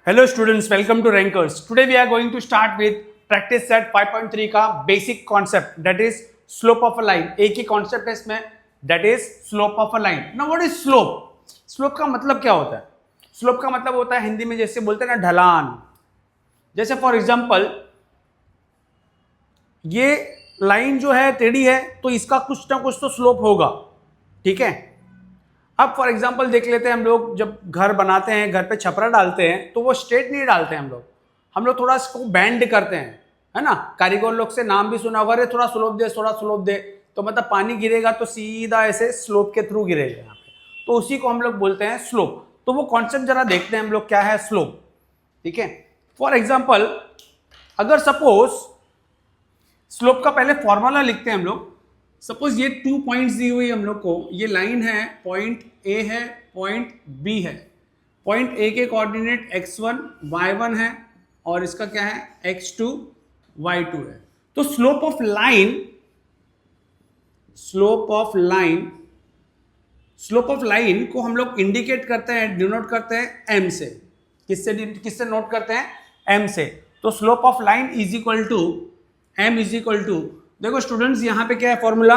Hello students, welcome to Rankers. Today we are going to start with practice set 5.3 का basic concept, that is slope of a line. एक ही concept है इसमें, that is slope of a line. Now what is slope? Slope का मतलब क्या होता है? Slope का मतलब होता है हिंदी में जैसे बोलते हैं ना ढलान. जैसे फॉर एग्जाम्पल ये लाइन जो है टेढ़ी है तो इसका कुछ ना कुछ तो स्लोप होगा, ठीक है. अब फॉर एग्जाम्पल देख लेते हैं, हम लोग जब घर बनाते हैं, घर पे छपरा डालते हैं तो वो स्ट्रेट नहीं डालते हैं हम लोग थोड़ा इसको बैंड करते हैं, है ना. कारीगर लोग से नाम भी सुना होगा, थोड़ा स्लोप दे, तो मतलब पानी गिरेगा तो सीधा ऐसे स्लोप के थ्रू गिरेगा यहाँ पे, तो उसी को हम लोग बोलते हैं स्लोप. तो वो कॉन्सेप्ट जरा देखते हैं हम लोग क्या है स्लोप, ठीक है. फॉर एग्जाम्पल अगर सपोज स्लोप का पहले फॉर्मूला लिखते हैं हम लोग. सपोज ये 2 पॉइंट्स दी हुई हम लोग को, ये लाइन है, पॉइंट ए है, पॉइंट बी है. पॉइंट ए के कोऑर्डिनेट x1 y1 है और इसका क्या है x2 y2 है. तो स्लोप ऑफ लाइन को हम लोग इंडिकेट करते हैं, डिनोट करते हैं m से. किससे नोट करते हैं? m से. तो slope of line is equal to m is equal to, देखो स्टूडेंट्स यहां पे क्या है formula,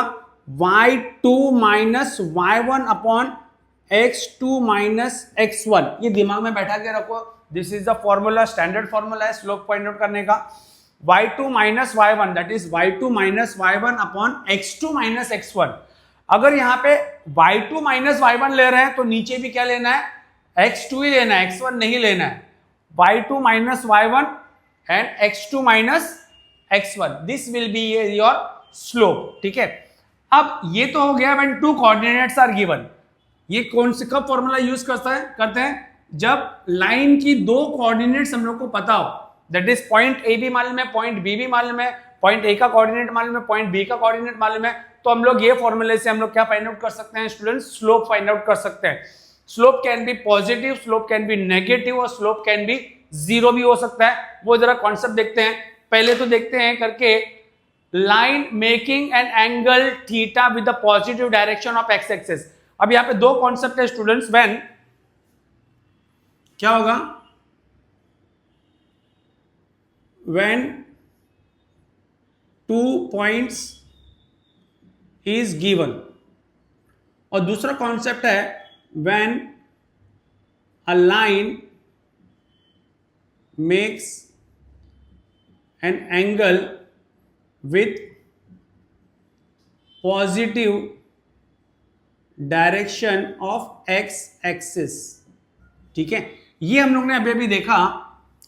y2 minus y1 upon x2 minus x1. ये दिमाग में बैठा के रखो, this is the formula, standard formula है स्लोप फाइंड आउट करने का. y2 minus y1 that is y2 minus y1 upon x2 minus x1. अगर यहाँ पे y2 माइनस y1 ले रहे हैं तो नीचे भी क्या लेना है, x2 ही लेना है, x1 नहीं लेना है. y2 minus y1 and x2 minus x1, this will be your slope, ठीक है. अब ये तो हो गया when two coordinates are given. ये कौन से कब फॉर्मूला यूज करते हैं जब लाइन की दो कोऑर्डिनेट्स हम लोग को पता हो, दैट इज पॉइंट ए भी मालूम है, पॉइंट बी भी मालूम है, पॉइंट ए का कोऑर्डिनेट मालूम है, पॉइंट बी का कोऑर्डिनेट मालूम है. तो हम लोग ये फॉर्मूले से हम लोग क्या फाइंड आउट कर सकते हैं स्टूडेंट्स, स्लोप फाइंड आउट कर सकते हैं. Slope can be positive, slope can be negative और स्लोप कैन बी जीरो भी हो सकता है. वो जरा कॉन्सेप्ट देखते हैं. पहले तो देखते हैं करके, line making an angle theta with the positive direction of x axis. अब यहां पे दो कॉन्सेप्ट है स्टूडेंट्स. व्हेन क्या होगा, व्हेन 2 पॉइंट्स इज गिवन, और दूसरा कॉन्सेप्ट है when a line makes an angle with positive direction of x axis, ठीक है. ये हम लोग ने अभी देखा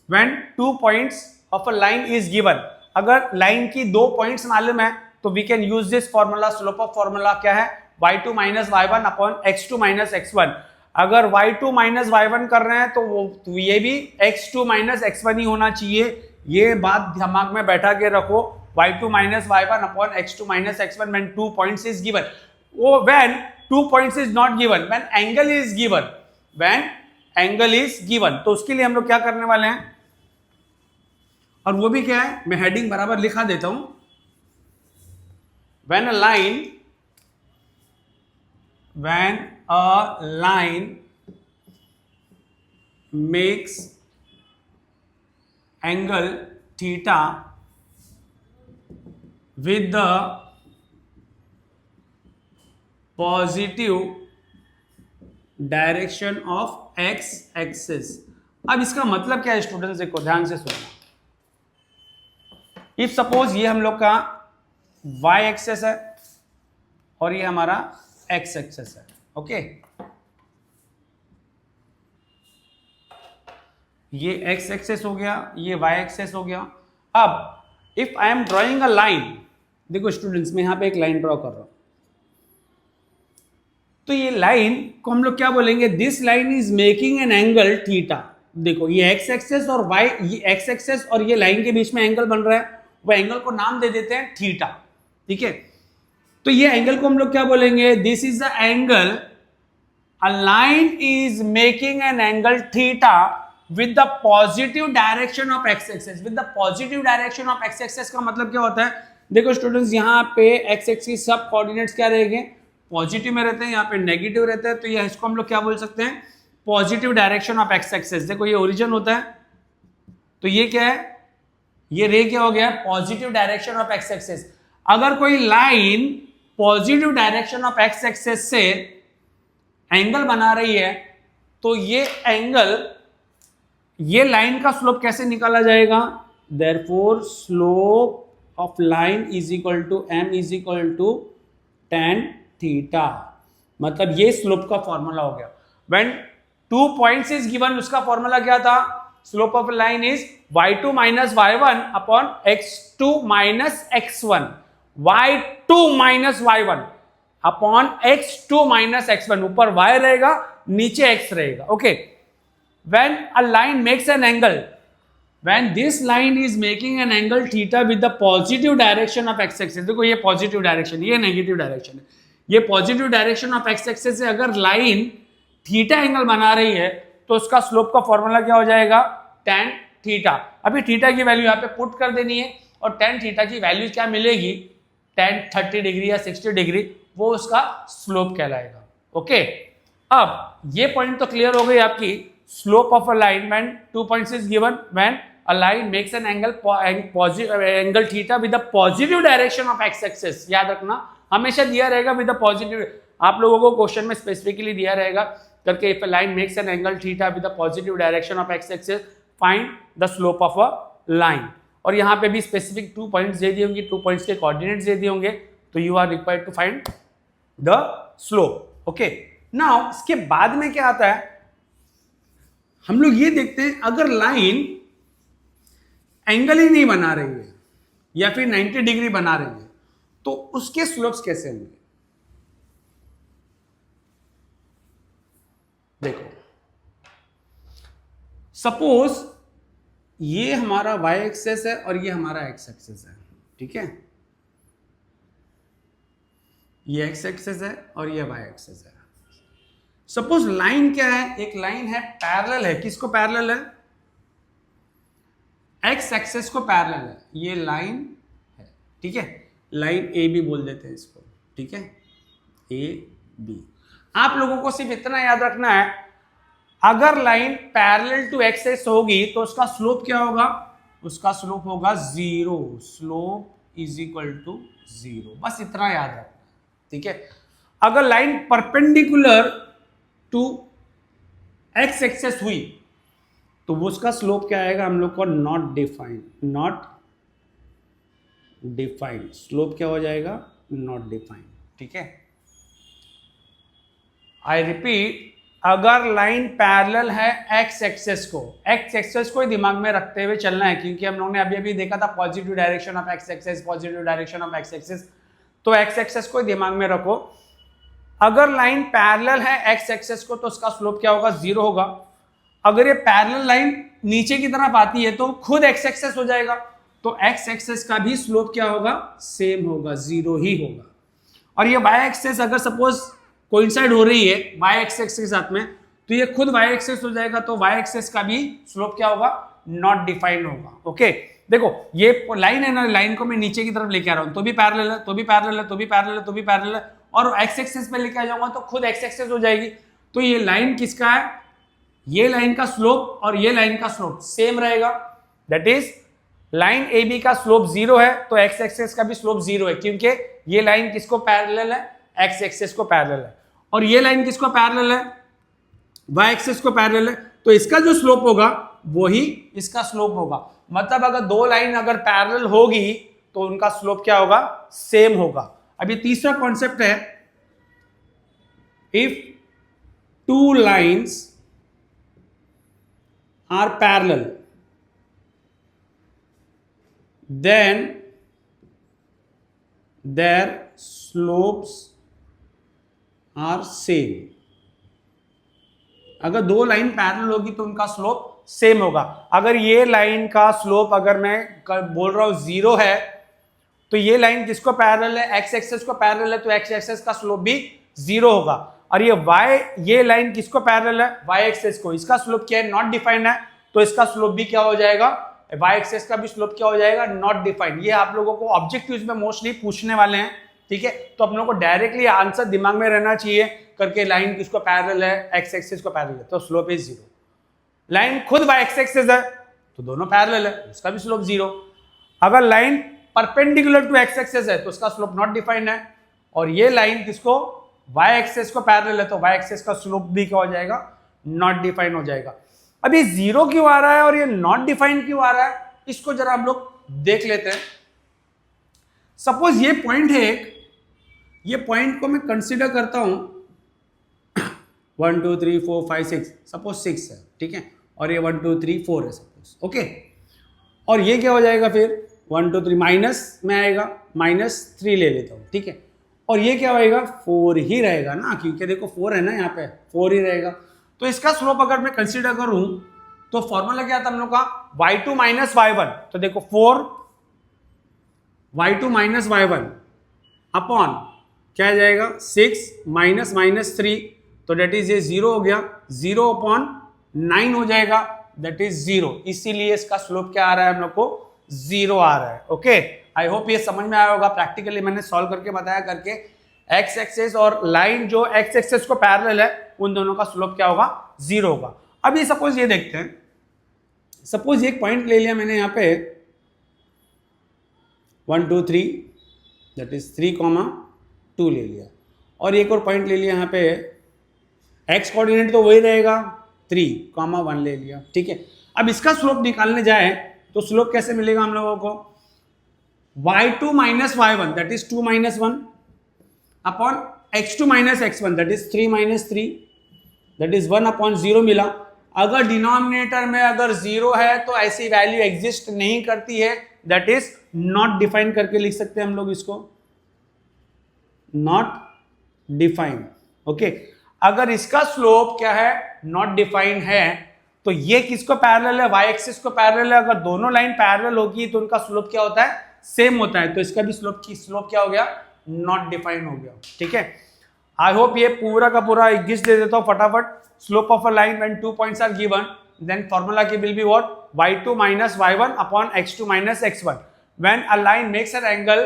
when 2 points of a line is given. अगर लाइन की 2 पॉइंट्स मालूम है तो we can use this formula. Slope of formula क्या है, y2 minus y1 upon x2 minus x1. अगर y2 माइनस y1 कर रहे हैं तो ये भी x2 माइनस x1 ही होना चाहिए. ये बात दिमाग में बैठा के रखो, y2 minus y1 upon x2 minus x1 when 2 points is given. When 2 points is not given, when angle is given, when angle is given, तो उसके लिए हम लोग क्या करने वाले हैं, और वो भी क्या है, मैं हेडिंग बराबर लिखा देता हूं. when a line makes angle theta with the positive direction of x axis. अब इसका मतलब क्या है स्टूडेंट्स, देखो ध्यान से सुनना. इफ सपोज ये हम लोग का y एक्सेस है और ये हमारा x एक्सेस है, ओके. ये x एक्सेस हो गया, ये y एक्सेस हो गया. अब if I am drawing a line, देखो स्टूडेंट्स मैं यहां पे एक लाइन ड्रॉ कर रहा हूं, तो ये लाइन को हम लोग क्या बोलेंगे, this line is making an angle theta. देखो ये x एक्सेस और y, ये x एक्सेस और ये लाइन के बीच में एंगल बन रहा है, वो एंगल को नाम दे देते हैं थीटा, ठीक है. तो ये एंगल को हम लोग क्या बोलेंगे, this is the angle, a line is making an angle theta with the positive direction of x axis. with the positive direction of x axis का मतलब क्या होता है, देखो स्टूडेंट्स यहाँ पे x एक्सिस सब कोऑर्डिनेट्स क्या रहेंगे, पॉजिटिव में रहते हैं, यहाँ पे नेगेटिव रहते हैं. तो ये इसको हम लोग क्या बोल सकते हैं, positive direction of x axis. देखो ये ओरिजिन होता है, तो ये क्या है, ये रे क्या हो गया, positive direction of x axis. अगर कोई line positive direction of x axis से एंगल बना रही है, तो ये एंगल, ये लाइन का स्लोप कैसे निकाला जाएगा, therefore slope of line is equal to M is equal to tan theta. मतलब ये स्लोप का फॉर्मूला हो गया। व्हेन 2 पॉइंट्स इज गिवन, उसका फॉर्मूला क्या था, slope of line is y2 minus y1 upon x2 minus x1, y2 minus y1 upon x2 minus x1। ऊपर y रहेगा, नीचे x रहेगा। Okay, when a line makes an angle, when this line is making an angle theta with the positive direction of x axis, देखो ये positive direction, ये negative direction है, ये positive direction of x axis से अगर line theta angle बना रही है, तो उसका स्लोप का फॉर्मूला क्या हो जाएगा, tan थीटा। अभी थीटा की वैल्यू यहाँ पे पुट कर देनी है, और tan थीटा की वैल्यू क्या मिलेगी, tan 30 डिग्री या 60 डिग्री, वो उसका स्लोप कहलाएगा। ओके, अब ये पॉइंट तो क्लियर हो गई आपकी। Slope of a line when 2 points is given, when a line makes an angle theta with the positive direction of x axis. याद रखना, हमेशा दिया रहेगा विद द पॉजिटिव, आप लोगों को क्वेश्चन में स्पेसिफिकली दिया रहेगा करके, if a line makes an angle theta with the positive direction of x axis, find the slope of a line. और यहाँ पे भी स्पेसिफिक 2 पॉइंट्स दे दिए होंगे, 2 पॉइंट्स के कोऑर्डिनेट्स दे दिए होंगे, तो you are required to find the slope. Okay, now इसके बाद में क्या आता है, हम लोग ये देखते हैं अगर लाइन एंगल ही नहीं बना रही है या फिर 90 डिग्री बना रही है, तो उसके स्लोप्स कैसे होंगे। देखो, सपोज ये हमारा y एक्सेस है और ये हमारा x एक्सेस है, ठीक है, ये x एक्सेस है और ये y एक्सेस है। सपोज लाइन क्या है, एक लाइन है पैरेलल है, किसको पैरेलल है, x एक्सेस को पैरेलल है, ये लाइन है, ठीक है, लाइन ए बी बोल देते हैं इसको, ठीक है, ए बी। आप लोगों को सिर्फ इतना याद रखना है, अगर लाइन पैरेलल टू एक्सेस होगी तो उसका स्लोप क्या होगा, उसका स्लोप होगा 0, स्लोप इज इक्वल टू 0, बस इतना याद रखना, ठीक है। अगर line perpendicular to x axis हुई तो वो उसका स्लोप क्या आएगा, हम लोग को not defined, not defined, slope क्या हो जाएगा, नॉट डिफाइंड, ठीक है। आई रिपीट, अगर लाइन पैरेलल है एक्स एक्सेस को, एक्स एक्सेस को ही दिमाग में रखते हुए चलना है, क्योंकि हम लोगों ने अभी अभी देखा था positive direction of x axis, positive direction of x axis, तो एक्स एक्सेस को ही दिमाग में रखो। अगर लाइन पैरेलल है एक्स एक्सेस को तो उसका स्लोप क्या होगा, 0 होगा। अगर ये पैरेलल लाइन नीचे की तरफ आती है तो खुद एक्स एक्सेस हो जाएगा, तो एक्स एक्सेस का भी स्लोप क्या होगा, सेम होगा, 0 ही होगा। और ये वाई एक्सेस अगर सपोज कोइंसाइड हो रही है वाई एक्सेस के साथ में, तो ये खुद वाई एक्सेस हो जाएगा, तो वाई एक्सेस का भी स्लोप क्या होगा, नॉट डिफाइंड होगा। ओके, देखो ये लाइन है ना, लाइन को मैं नीचे की तरफ लेके आ रहा हूं, तो भी पैरेलल है, तो भी पैरेलल है, तो भी पैरेलल है, तो भी पैरेलल है, और एक्स एक्सेस पे लेके आ जाऊंगा तो खुद एक्स एक्सेस हो जाएगी। तो ये लाइन किसका है, ये लाइन का स्लोप और ये लाइन का स्लोप सेम रहेगा, that is line A B का स्लोप 0 है, तो एक्स एक्सेस का भी स्लोप 0 है, क्योंकि ये लाइन किसको पैरेलल है, एक्स एक्सेस को पैरेलल है, और ये लाइन किसको पैरेलल है, वाई एक्सेस को पैरेलल है, तो इसका जो स्लोप होगा वही इसका स्लोप होगा। मतलब अगर दो लाइन अगर पैरेलल होगी तो उनका स्लोप क्या होगा, सेम होगा। अभी तीसरा कॉन्सेप्ट है, if two lines are parallel then their slopes are same. अगर दो लाइन पैरेलल होगी तो उनका स्लोप सेम होगा। अगर ये लाइन का स्लोप अगर मैं बोल रहा हूं 0 है, तो ये लाइन किसको पैरेलल है, एक्स एक्सेस को पैरेलल है, तो एक्स एक्सेस का स्लोप भी 0 होगा। और ये वाई, ये लाइन किसको पैरेलल है, वाई एक्सेस को, इसका स्लोप क्या है, नॉट डिफाइंड है, तो इसका स्लोप भी क्या हो जाएगा, वाई एक्सेस का भी स्लोप क्या हो जाएगा, नॉट डिफाइंड। ये आप लोगों को ऑब्जेक्टिव्स में मोस्टली पूछने वाले हैं ठीक है, तो अपनों को डायरेक्टली आंसर दिमाग में रहना चाहिए करके लाइन किसको पैरेलल है, एक्स एक्सिस को पैरेलल है, तो स्लोप इज 0। लाइन खुद वाई एक्स एक्सिस है तो दोनों पैरेलल है, उसका भी स्लोप 0। अगर line perpendicular to x axis है तो उसका स्लोप नॉट डिफाइंड है, और ये लाइन किसको वाई एक्सिस को पैरेलल है तो वाई एक्सिस का स्लोप भी क्या हो जाएगा, नॉट डिफाइंड हो जाएगा। अब ये 0 क्यों आ रहा है और ये नॉट डिफाइंड क्यों आ रहा है, इसको जरा हम लोग देख लेते हैं। सपोज ये पॉइंट है एक, ये पॉइंट को मैं कंसीडर करता हूं 1 2 3 4 5 6, सपोज 6 है, ठीक है, और ये 1 2 3 4 है सपोज, ओके। और ये क्या हो जाएगा फिर 1 2 3 माइनस में आएगा, -3 ले लेता हूँ, ठीक है, और ये क्या होएगा 4 ही रहेगा ना, क्योंकि देखो 4 है ना यहाँ पे, 4 ही रहेगा। तो इसका स्लोप अगर मैं कंसीडर करूं तो फॉर्मूला क्या था हम लोग का, y2 माइनस y1, तो देखो 4 y2 माइनस y1 अपॉन क्या आ जाएगा 6 माइनस -3, तो डेट इज ये 0 हो गया, 0 अपॉन 9 हो जाएगा, दैट इज 0। इसीलिए इसका स्लोप क्या आ रहा है हम लोग को 0 आ रहा है। ओके, आई होप ये समझ में आया होगा। प्रैक्टिकली मैंने सॉल्व करके बताया करके, एक्स एक्सेस और लाइन जो एक्स एक्सेस को पैरेलल है उन दोनों का स्लोप क्या होगा 0 होगा। अब ये सपोज ये देखते हैं, सपोज एक पॉइंट ले लिया मैंने यहाँ पे 1 2 3 दैट इज 3,2 ले लिया, और एक और पॉइंट ले लिया यहाँ पे, एक्स कोऑर्डिनेट तो वही रहेगा 3,1 ले लिया, ठीक है। अब इसका स्लोप निकालने जाए तो स्लोप कैसे मिलेगा हम लोगों को, y2 minus y1 that is 2 minus 1 upon x2 minus x1 that is 3 minus 3 that is 1 upon 0 मिला। अगर डिनोमिनेटर में अगर 0 है तो ऐसी वैल्यू एग्जिस्ट नहीं करती है, दैट इज नॉट डिफाइन करके लिख सकते हैं हम लोग इसको, नॉट डिफाइंड। ओके, अगर इसका स्लोप क्या है नॉट डिफाइंड है तो ये किसको पैरेलल है, वाई एक्सिस को पैरेलल है। अगर दोनों लाइन पैरेलल होगी तो उनका स्लोप क्या होता है, सेम होता है, तो इसका भी स्लोप क्या हो गया, नॉट डिफाइंड हो गया, ठीक है। आई होप ये पूरा का पूरा एग्जिस्ट दे देता हूं फटाफट। Slope of a line when 2 points are given then formula की will be what, y2 minus y1 upon x2 minus x1 when a line makes an angle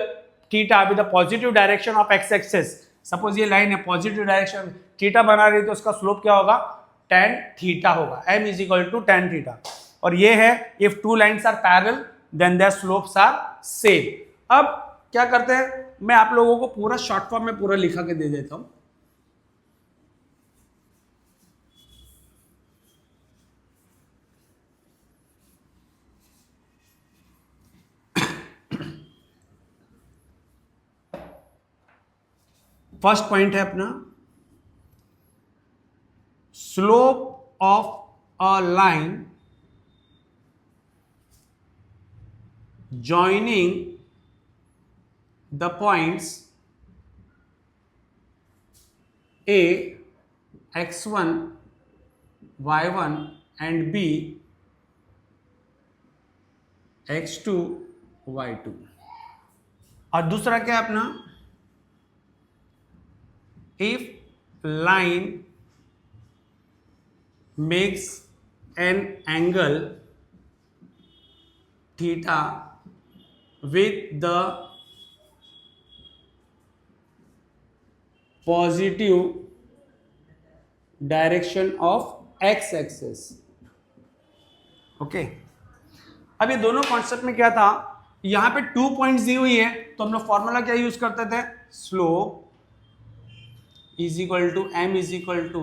theta with the positive direction of x axis. Suppose ये line है positive direction theta बना रही है तो उसका slope क्या होगा, tan थीटा होगा, m is equal to tan theta. और ये है if two lines are parallel then their slopes are same. अब क्या करते हैं, मैं आप लोगों को पूरा शॉर्ट फॉर्म में पूरा लिखा के दे देता हूं। फर्स्ट पॉइंट है अपना, slope of a line joining the points A x1 y1 and B x2 y2। और दूसरा क्या है अपना, if line makes an angle theta with the positive direction of x axis। Okay, अब ये दोनों कॉन्सेप्ट में क्या था, यहां पे 2 पॉइंट्स दी हुई है तो हम लोग फॉर्मूला क्या यूज करते थे, slope is equal to m is equal to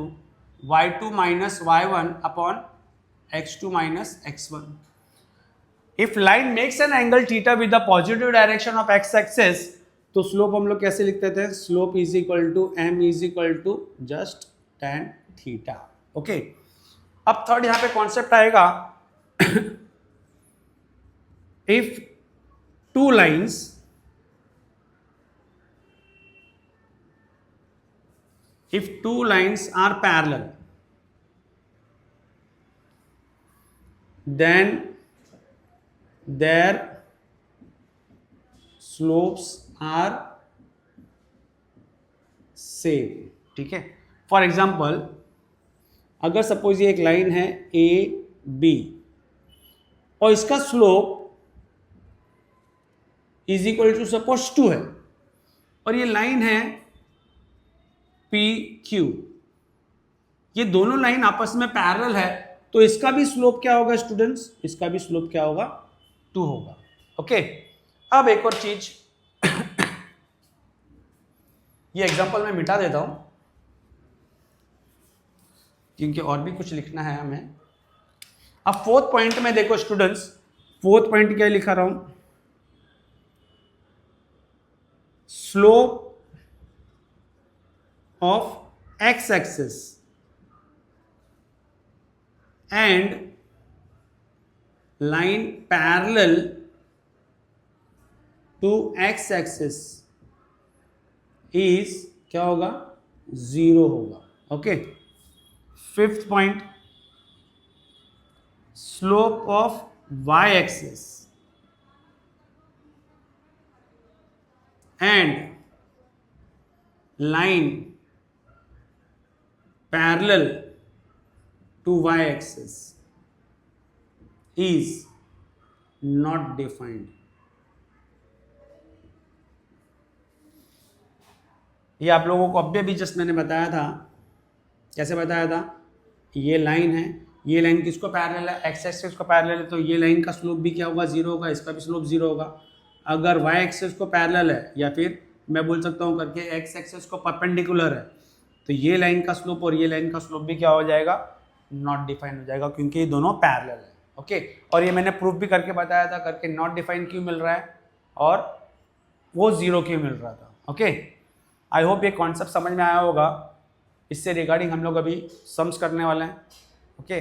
y2 minus y1 upon x2 minus x1। If line makes an angle theta with the positive direction of x axis तो slope हम लोग कैसे लिखते थे, slope is equal to m is equal to just tan theta. Okay, अब third यहां पे concept आएगा, if two lines are parallel then their slopes are same। ठीक है, फॉर एग्जाम्पल अगर सपोज ये एक लाइन है ए बी और इसका slope is equal to suppose 2 है, और ये लाइन है पी क्यू, ये दोनों लाइन आपस में पैरेलल है, तो इसका भी स्लोप क्या होगा स्टूडेंट्स, इसका भी स्लोप क्या होगा, 2 होगा। ओके, अब एक और चीज ये एग्जांपल मैं मिटा देता हूं क्योंकि और भी कुछ लिखना है हमें। अब फोर्थ पॉइंट में देखो स्टूडेंट्स, फोर्थ पॉइंट क्या लिखा रहा हूं, slope of x axis and line parallel to x axis is क्या होगा, 0 होगा। Okay, fifth point, slope of y axis and line parallel to y axis is not defined। ये आप लोगों को अभी जस्ट मैंने बताया था, कैसे बताया था, ये लाइन है, ये लाइन किसको पैरेलल है, एक्स एक्सिस को पैरेलल है, तो ये लाइन का स्लोप भी क्या होगा, 0 होगा, इसका भी स्लोप 0 होगा। अगर वाई एक्सिस को पैरेलल है, या फिर मैं बोल सकता हूँ करके एक्स एक्सिस को परपेंडिकुलर है, तो ये लाइन का स्लोप और ये लाइन का स्लोप भी क्या हो जाएगा, नॉट डिफाइन हो जाएगा, क्योंकि ये दोनों पैरेलल है। ओके, और ये मैंने प्रूफ भी करके बताया था, करके नॉट डिफाइन क्यों मिल रहा है और वो 0 क्यों मिल रहा था। ओके, आई होप ये कॉन्सेप्ट समझ में आया होगा। इससे रिगार्डिंग हम लोग अभी सम्स करने वाले हैं। ओके।